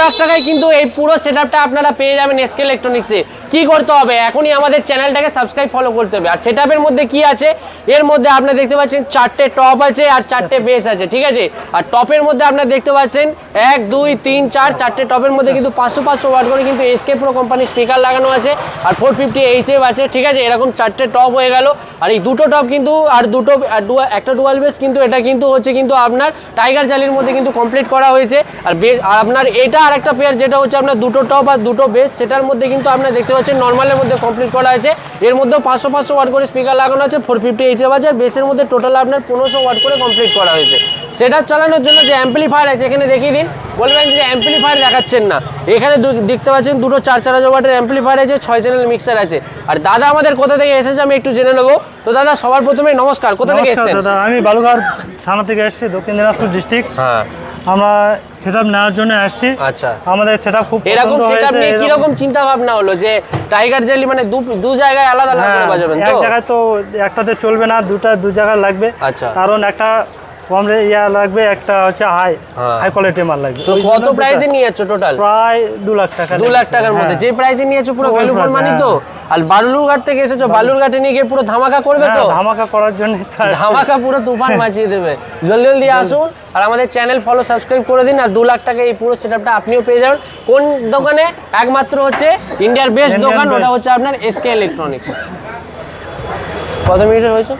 লাখ টাকায় কিন্তু এই পুরো সেটআপটা আপনারা পেয়ে যাবেন এসকে ইলেকট্রনিক্সে। কি করতে হবে, এখনই আমাদের চ্যানেলটাকে সাবস্ক্রাইব ফলো করতে হবে। আর সেটআপের মধ্যে কি আছে, এর মধ্যে আপনারা দেখতে পাচ্ছেন 4টে টপ আছে আর 4টে বেস আছে, ঠিক আছে। আর টপের মধ্যে আপনারা দেখতে পাচ্ছেন 1 2 3 4 4টে টপের মধ্যে কিন্তু 500 ওয়াট করে কিন্তু এসকে প্রো কোম্পানির স্পিকার লাগানো আছে আর 450 এইচএফ আছে, ঠিক আছে। এরকম 4টে টপ হয়ে গেল। আর এই দুটো টপ কিন্তু আর দুটো একটা ডুয়াল বেস কিন্তু এটা কিন্তু হচ্ছে কিন্তু আপনার টাইগার জালির মধ্যে কিন্তু কমপ্লিট করা হয়েছে। আর বেস আর আপনার এটা আর একটা পেয়ার যেটা হচ্ছে আপনার দুটো টপ আর দুটো বেস, সেটার মধ্যে কিন্তু আপনারা দেখতে পাচ্ছেন নর্মালের মধ্যে কমপ্লিট করা আছে। এর মধ্যে 500 ওয়াট করে স্পিকার লাগানো আছে, 450 এইচএফ আছে। আর বেসের মধ্যে টোটাল আপনার 1500 ওয়াট করে কমপ্লিট করা হয়েছে। সেটআপ চালানোর জন্য যে অ্যাম্পলিফায়ার আছে এখানে দেখিয়ে দিন, বলবেন যে অ্যাম্পলিফায়ার দেখাচ্ছেন না। এখানে দেখতে পাচ্ছেন দুটো 4-4000 ওয়াটের অ্যাম্পলিফায়ার আছে, 6 চ্যানেল মিক্সার আছে। আর দাদা আমাদের কোথা থেকে এসেছে আমি একটু জেনে নেবো। তো দাদা সবার প্রথমে নমস্কার, কোথা থেকে এসেছেন? দাদা আমি বালুঘাট থানা থেকে এসেছি, দক্ষিণ দিনাজপুর ডিস্ট্রিক্ট। হ্যাঁ, আমরা সেটআপ নেওয়ার জন্য আসছি। আচ্ছা, আমাদের সেটআপ খুব এরকম সেটআপ নিয়ে কি রকম চিন্তা ভাবনা হলো যে টাইগার জেলি মানে দু জায়গায় আলাদা আলাদা করে বাজাবেন? তো এক জায়গায় তো একটাতে চলবে না, দু জায়গায় লাগবে। আচ্ছা, কারণ একটা কম লাগবে, একটা হচ্ছে হাই কোয়ালিটি মাল লাগবে। তো কত প্রাইসে নিয়ে যাচ্ছ টোটাল? প্রায় 2 লাখ টাকা। 2 লাখ টাকার মধ্যে যে প্রাইসে নিয়েছো পুরো ভ্যালু ফর মানি তো। আর বালুরঘাট থেকে এসেছো, বালুরঘাটে নিয়ে গিয়ে পুরো ধামাকা করবে তো? ধামাকা করার জন্য ধামাকা পুরো তুফান মাচিয়ে দেবে। জলদি জলদি আসুন আর আমাদের চ্যানেল ফলো সাবস্ক্রাইব করে দিন। আর 2 লাখ টাকা এই পুরো সেটআপটা আপনিও পেয়ে যাবেন। কোন দোকানে? একমাত্র হচ্ছে ইন্ডিয়ার বেস্ট দোকান, ওটা হচ্ছে আপনার এসকে ইলেকট্রনিক্স। কত মিনিটের হয়েছে?